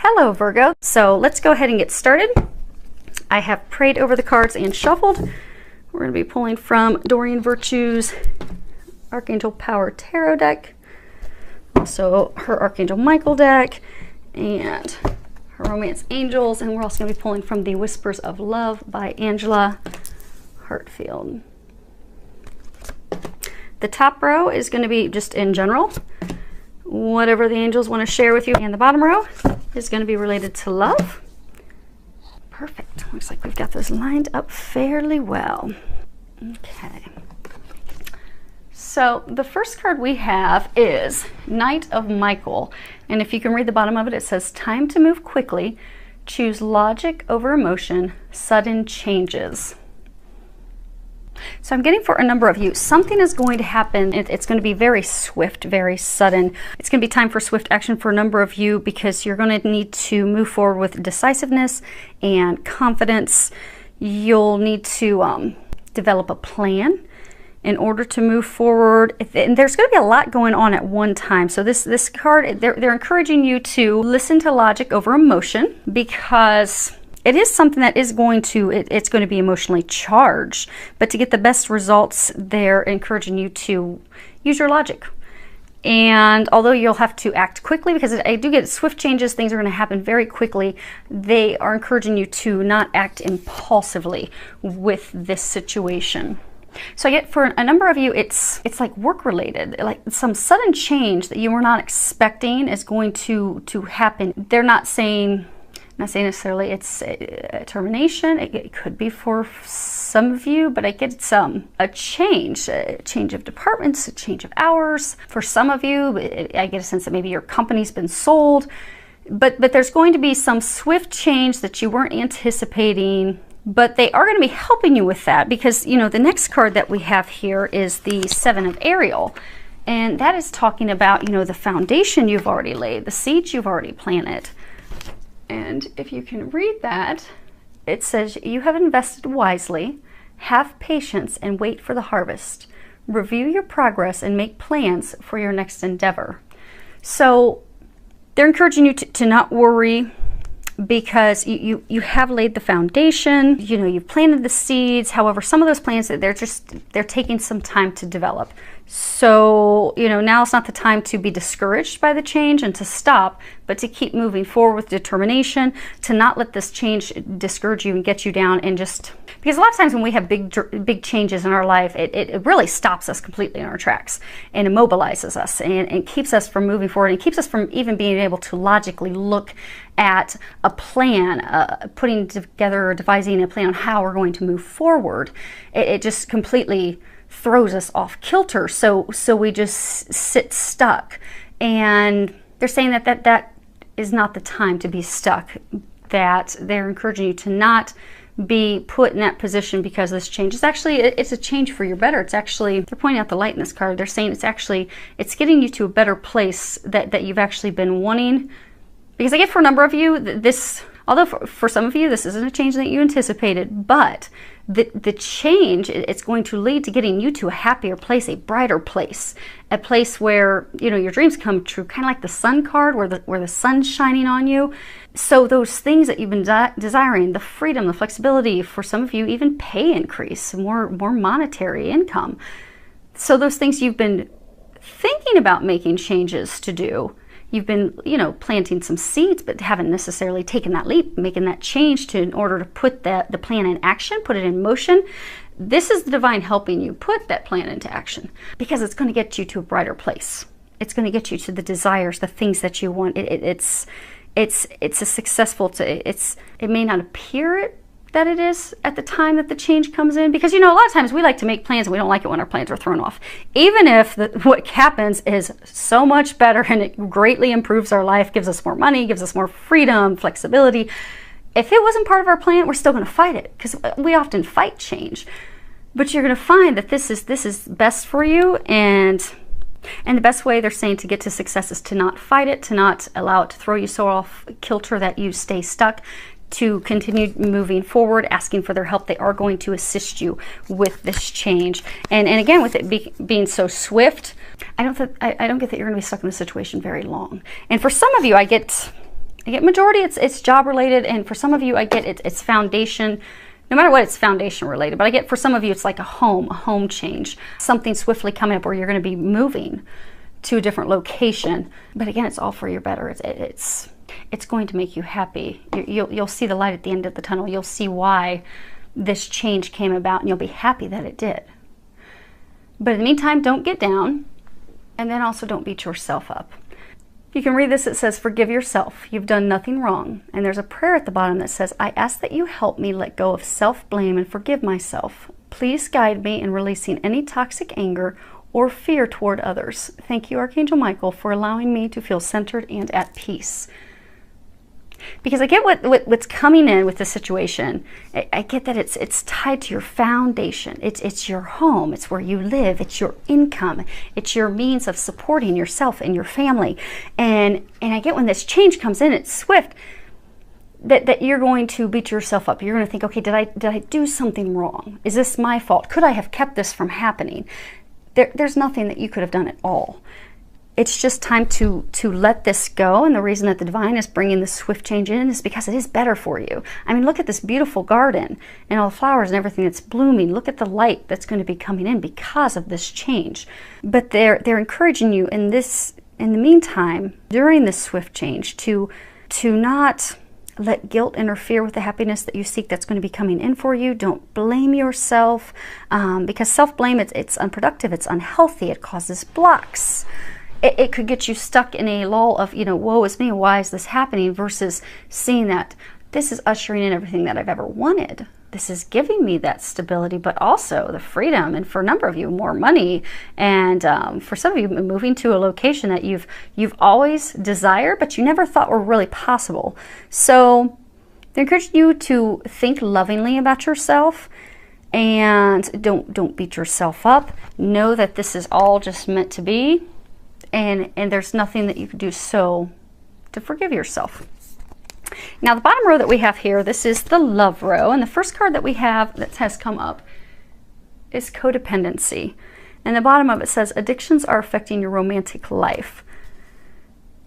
Hello Virgo, so let's go ahead and get started. I have prayed over the cards and shuffled. We're going to be pulling from Doreen Virtue's Archangel Power Tarot deck, also her Archangel Michael deck, and her Romance Angels, and we're also going to be pulling from the Whispers of Love by Angela Hartfield. The top row is going to be just in general, whatever the angels want to share with you, and the bottom row is going to be related to love. Perfect. Looks like we've got those lined up fairly well. Okay. So the first card we have is Knight of Michael. And if you can read the bottom of it, it says, time to move quickly, choose logic over emotion, sudden changes. So I'm getting for a number of you, something is going to happen. It's going to be very swift, very sudden. It's going to be time for swift action for a number of you because you're going to need to move forward with decisiveness and confidence. You'll need to develop a plan in order to move forward. And there's going to be a lot going on at one time. So this card, they're encouraging you to listen to logic over emotion, because it is something that is going to, it's going to be emotionally charged. But to get the best results, they're encouraging you to use your logic. And although you'll have to act quickly, because I do get swift changes, things are going to happen very quickly, they are encouraging you to not act impulsively with this situation. So I get for a number of you, it's like work related, like some sudden change that you were not expecting is going to happen. They're not saying necessarily it's a termination. It could be for some of you, but I get a change of departments, a change of hours. For some of you, I get a sense that maybe your company's been sold, but there's going to be some swift change that you weren't anticipating. But they are going to be helping you with that, because, you know, the next card that we have here is the Seven of Ariel. And that is talking about, you know, the foundation you've already laid, the seeds you've already planted. And if you can read that, it says, you have invested wisely, have patience and wait for the harvest. Review your progress and make plans for your next endeavor. So they're encouraging you to not worry, because you have laid the foundation, you know, you've planted the seeds. However, some of those plants, they're taking some time to develop. So, you know, now it's not the time to be discouraged by the change and to stop, but to keep moving forward with determination, to not let this change discourage you and get you down. And just because a lot of times when we have big changes in our life, it really stops us completely in our tracks and immobilizes us and keeps us from moving forward, and keeps us from even being able to logically look at a plan, putting together or devising a plan on how we're going to move forward. It just completely throws us off kilter, so we just sit stuck. And they're saying that is not the time to be stuck, that they're encouraging you to not be put in that position, because this change is actually, it's a change for your better. It's actually, they're pointing out the light in this card. They're saying it's getting you to a better place that you've actually been wanting. Because I get for a number of you, this, although for some of you, this isn't a change that you anticipated, but the change, it's going to lead to getting you to a happier place, a brighter place, a place where, you know, your dreams come true, kind of like the sun card, where the sun's shining on you. So those things that you've been desiring, the freedom, the flexibility, for some of you, even pay increase, more monetary income. So those things you've been thinking about making changes to do, you've been, you know, planting some seeds, but haven't necessarily taken that leap, making that change in order to put the plan in action, put it in motion. This is the divine helping you put that plan into action, because it's going to get you to a brighter place. It's going to get you to the desires, the things that you want. It's a successful, it may not appear that it is at the time that the change comes in, because, you know, a lot of times we like to make plans and we don't like it when our plans are thrown off, even if what happens is so much better and it greatly improves our life, gives us more money, gives us more freedom, flexibility. If it wasn't part of our plan, we're still going to fight it, because we often fight change. But you're going to find that this is best for you, and the best way, they're saying, to get to success is to not fight it, to not allow it to throw you so off kilter that you stay stuck, to continue moving forward, asking for their help. They are going to assist you with this change. And again, with it being so swift, I don't get that you're going to be stuck in this situation very long. And for some of you, I get I get majority it's job related, and for some of you I get it's foundation. No matter what, it's foundation related, but I get for some of you it's like a home change, something swiftly coming up where you're going to be moving to a different location. But again, it's all for your better. It's going to make you happy. You'll see the light at the end of the tunnel. You'll see why this change came about, and you'll be happy that it did. But in the meantime, don't get down, and then also don't beat yourself up. You can read this. It says, forgive yourself. You've done nothing wrong. And there's a prayer at the bottom that says, I ask that you help me let go of self-blame and forgive myself. Please guide me in releasing any toxic anger or fear toward others. Thank you, Archangel Michael, for allowing me to feel centered and at peace. Because I get what's coming in with the situation. I get that it's tied to your foundation. It's your home. It's where you live. It's your income. It's your means of supporting yourself and your family. And I get when this change comes in, it's swift, that you're going to beat yourself up. You're going to think, okay, did I do something wrong? Is this my fault? Could I have kept this from happening? There's nothing that you could have done at all. It's just time to let this go. And the reason that the divine is bringing this swift change in is because it is better for you. I mean, look at this beautiful garden and all the flowers and everything that's blooming. Look at the light that's going to be coming in because of this change. But they're encouraging you in the meantime, during this swift change, to not let guilt interfere with the happiness that you seek that's going to be coming in for you. Don't blame yourself, because self-blame, it's unproductive, it's unhealthy, it causes blocks. It could get you stuck in a lull of, woe is me, why is this happening, versus seeing that this is ushering in everything that I've ever wanted. This is giving me that stability, but also the freedom, and for a number of you, more money, and for some of you, moving to a location that you've always desired, but you never thought were really possible. So they encourage you to think lovingly about yourself, and don't beat yourself up. Know that this is all just meant to be. And there's nothing that you can do to forgive yourself. Now, the bottom row that we have here, this is the love row. And the first card that we have that has come up is codependency. And the bottom of it says, addictions are affecting your romantic life.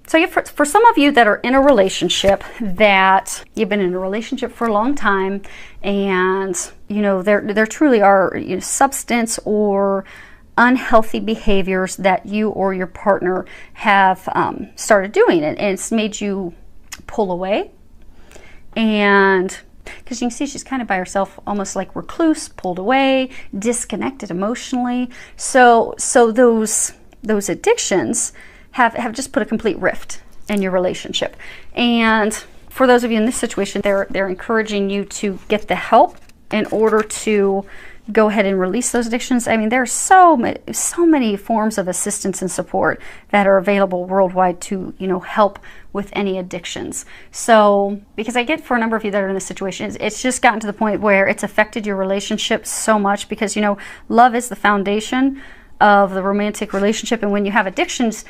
So for some of you that are in a relationship, that you've been in a relationship for a long time, and, there truly are substance or unhealthy behaviors that you or your partner have started doing, and it's made you pull away. And because you can see she's kind of by herself, almost like recluse, pulled away, disconnected emotionally. So those addictions have just put a complete rift in your relationship. And for those of you in this situation, they're encouraging you to get the help in order to go ahead and release those addictions. I mean, there's so many forms of assistance and support that are available worldwide to, help with any addictions. So, because I get for a number of you that are in this situation, it's just gotten to the point where it's affected your relationship so much, because, love is the foundation of the romantic relationship. And when you have addictions,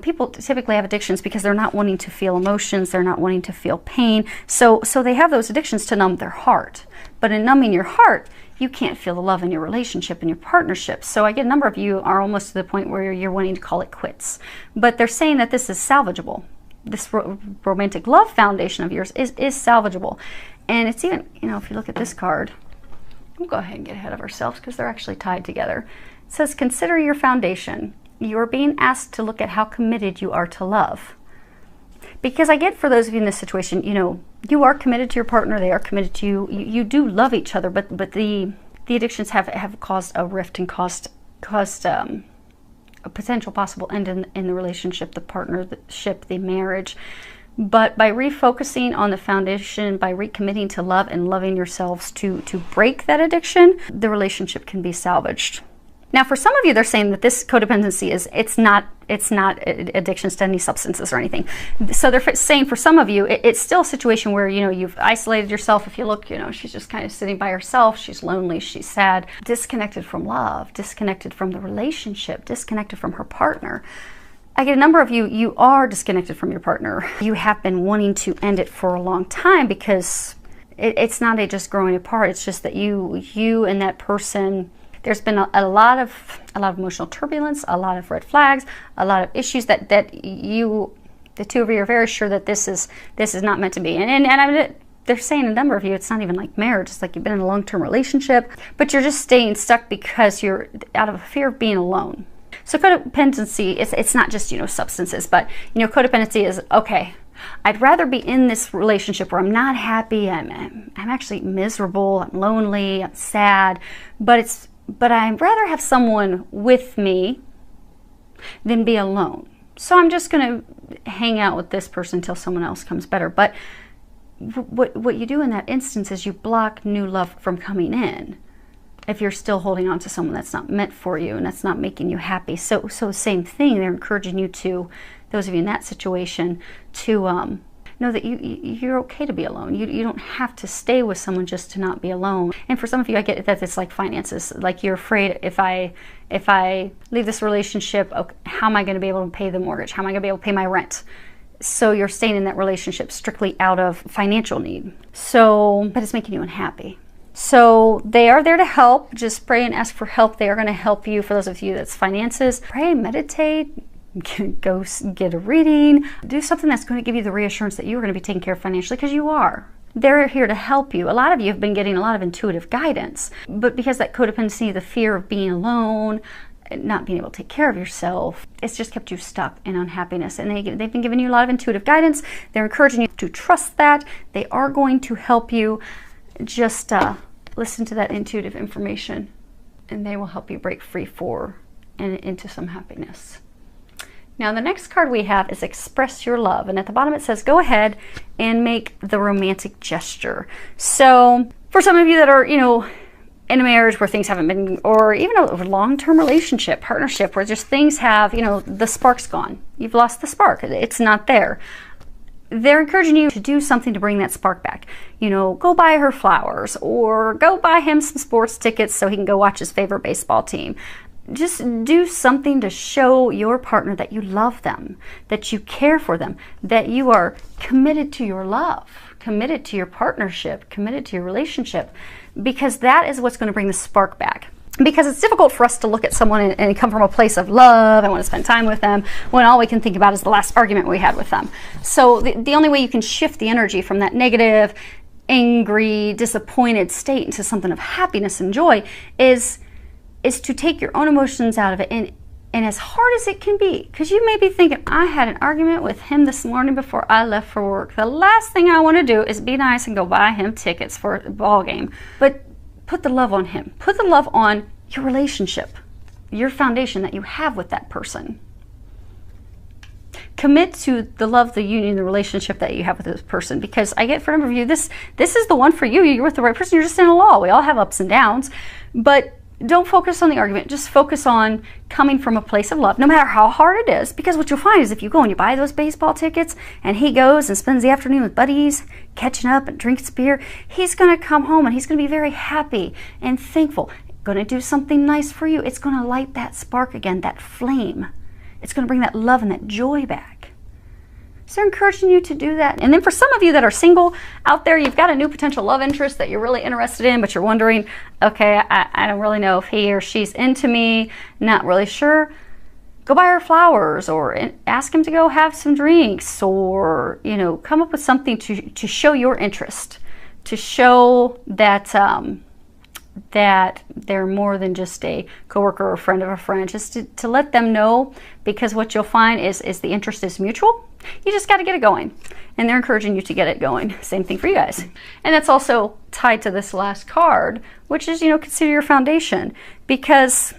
people typically have addictions because they're not wanting to feel emotions, they're not wanting to feel pain. So they have those addictions to numb their heart. But in numbing your heart, you can't feel the love in your relationship and your partnership. So I get a number of you are almost to the point where you're wanting to call it quits. But they're saying that this is salvageable. This romantic love foundation of yours is salvageable. And it's even, if you look at this card, we'll go ahead and get ahead of ourselves because they're actually tied together. It says, consider your foundation. You are being asked to look at how committed you are to love. Because I get for those of you in this situation, you are committed to your partner, they are committed to you. You do love each other, but the addictions have caused a rift and caused a potential possible end in the relationship, the partnership, the marriage. But by refocusing on the foundation, by recommitting to love and loving yourselves to break that addiction, the relationship can be salvaged. Now, for some of you, they're saying that this codependency it's not addictions to any substances or anything. So they're saying for some of you, it's still a situation where, you've isolated yourself. If you look, she's just kind of sitting by herself. She's lonely. She's sad, disconnected from love, disconnected from the relationship, disconnected from her partner. I get a number of you are disconnected from your partner. You have been wanting to end it for a long time because it's not just growing apart. It's just that you and that person, there's been a lot of emotional turbulence, a lot of red flags, a lot of issues that you The two of you are very sure that this is not meant to be. They're saying a number of you, it's not even like marriage. It's like you've been in a long-term relationship, but you're just staying stuck because you're out of a fear of being alone. So codependency, it's not just, substances, but, codependency is, okay, I'd rather be in this relationship where I'm not happy, I'm actually miserable, I'm lonely, I'm sad, but I'd rather have someone with me than be alone. So I'm just going to hang out with this person until someone else comes better. But what you do in that instance is you block new love from coming in if you're still holding on to someone that's not meant for you and that's not making you happy. So same thing, they're encouraging you to, those of you in that situation, to know that you're okay to be alone. You don't have to stay with someone just to not be alone. And for some of you, I get that it's like finances. Like you're afraid, if I leave this relationship, okay, how am I going to be able to pay the mortgage? How am I going to be able to pay my rent? So you're staying in that relationship strictly out of financial need. But it's making you unhappy. So they are there to help. Just pray and ask for help. They are going to help you. For those of you that's finances, pray, meditate, go get a reading, do something that's going to give you the reassurance that you're going to be taken care of financially, because you are. They're here to help you. A lot of you have been getting a lot of intuitive guidance, but because that codependency, the fear of being alone, not being able to take care of yourself, it's just kept you stuck in unhappiness. And they've been giving you a lot of intuitive guidance. They're encouraging you to trust that. They are going to help you. Just listen to that intuitive information, and they will help you break free and into some happiness. Now the next card we have is Express Your Love, and at the bottom it says go ahead and make the romantic gesture. So for some of you that are, in a marriage where things haven't been, or even a long-term relationship, partnership, where just things have, the spark's gone. You've lost the spark. It's not there. They're encouraging you to do something to bring that spark back. Go buy her flowers, or go buy him some sports tickets so he can go watch his favorite baseball team. Just do something to show your partner that you love them, that you care for them, that you are committed to your love, committed to your partnership, committed to your relationship, because that is what's going to bring the spark back. Because it's difficult for us to look at someone and come from a place of love, I want to spend time with them, when all we can think about is the last argument we had with them. So the only way you can shift the energy from that negative, angry, disappointed state into something of happiness and joy is to take your own emotions out of it, and as hard as it can be, because you may be thinking, I had an argument with him this morning before I left for work. The last thing I want to do is be nice and go buy him tickets for a ball game. But put the love on him. Put the love on your relationship, your foundation that you have with that person. Commit to the love, the union, the relationship that you have with this person, because I get, for a number of you, this is the one for you. You're with the right person. You're just in a law. We all have ups and downs, but don't focus on the argument. Just focus on coming from a place of love, no matter how hard it is. Because what you'll find is if you go and you buy those baseball tickets and he goes and spends the afternoon with buddies, catching up and drinks beer, he's going to come home and he's going to be very happy and thankful. Going to do something nice for you. It's going to light that spark again, that flame. It's going to bring that love and that joy back. So they're encouraging you to do that. And then for some of you that are single out there, you've got a new potential love interest that you're really interested in, but you're wondering, okay, I don't really know if he or she's into me, not really sure. Go buy her flowers, or ask him to go have some drinks, or, come up with something to show your interest, to show that that they're more than just a coworker or a friend of a friend, just to let them know, because what you'll find is the interest is mutual. You just got to get it going, and they're encouraging you to get it going. Same thing for you guys. And that's also tied to this last card, which is, consider your foundation, because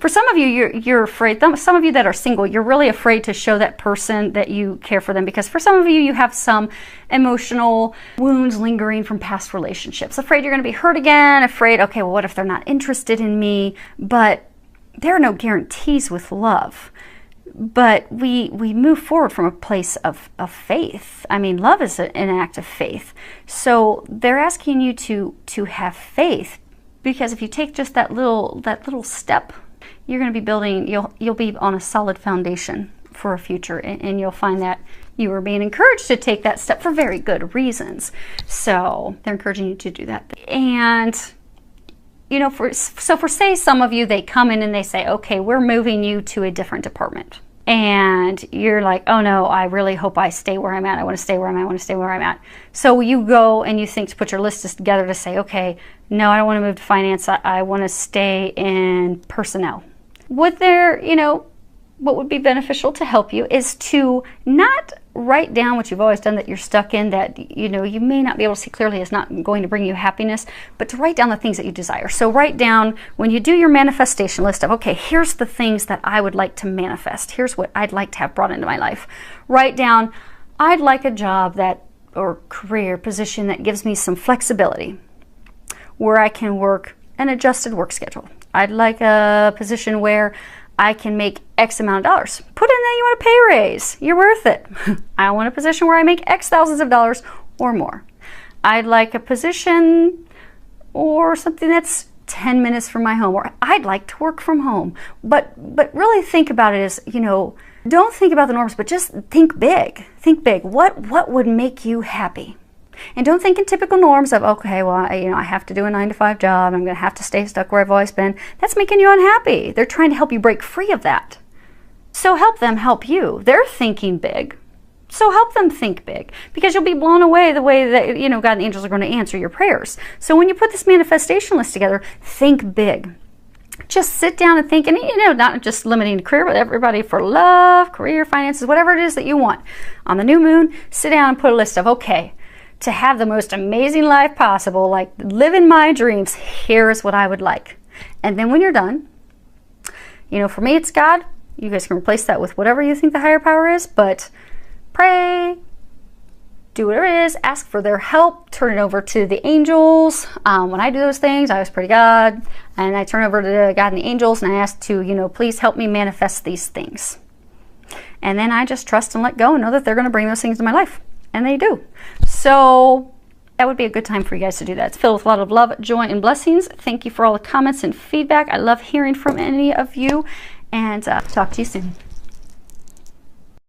for some of you, you're afraid. Some of you that are single, you're really afraid to show that person that you care for them, because for some of you, you have some emotional wounds lingering from past relationships. Afraid you're going to be hurt again. Afraid, okay, well, what if they're not interested in me? But there are no guarantees with love. But we move forward from a place of faith. I mean, love is an act of faith. So they're asking you to have faith, because if you take just that little step, you're going to be building, you'll be on a solid foundation for a future, and you'll find that you are being encouraged to take that step for very good reasons. So they're encouraging you to do that. And for say some of you, they come in and they say, okay, we're moving you to a different department. and you're like, oh no, I really hope I stay where I'm at. I want to stay where I'm at. I want to stay where I'm at. So you go and you think to put your list together to say, okay, no, I don't want to move to finance. I want to stay in personnel. What would be beneficial to help you is to not write down what you've always done that you're stuck in, that you may not be able to see clearly is not going to bring you happiness, but to write down the things that you desire. So write down, when you do your manifestation list of, okay, here's the things that I would like to manifest. Here's what I'd like to have brought into my life. Write down, I'd like a job or career position that gives me some flexibility, where I can work an adjusted work schedule. I'd like a position where I can make X amount of dollars. Put in that you want a pay raise. You're worth it. I want a position where I make X thousands of dollars or more. I'd like a position or something that's 10 minutes from my home, or I'd like to work from home. But really think about it as, don't think about the norms, but just think big. Think big. What would make you happy? And don't think in typical norms of, okay, well, I have to do a 9-to-5 job. I'm going to have to stay stuck where I've always been. That's making you unhappy. They're trying to help you break free of that. So help them help you. They're thinking big. So help them think big, because you'll be blown away the way that, God and the angels are going to answer your prayers. So when you put this manifestation list together, think big. Just sit down and think, and not just limiting to career, but everybody for love, career, finances, whatever it is that you want. On the new moon, sit down and put a list of, okay, to have the most amazing life possible, like living my dreams, here's what I would like. And then when you're done, for me it's God. You guys can replace that with whatever you think the higher power is, but pray, do whatever it is, ask for their help, turn it over to the angels. When I do those things, I always pray to God, and I turn over to God and the angels, and I ask to, please help me manifest these things. And then I just trust and let go and know that they're going to bring those things to my life. And they do. So that would be a good time for you guys to do that. It's filled with a lot of love, joy, and blessings. Thank you for all the comments and feedback. I love hearing from any of you. And talk to you soon.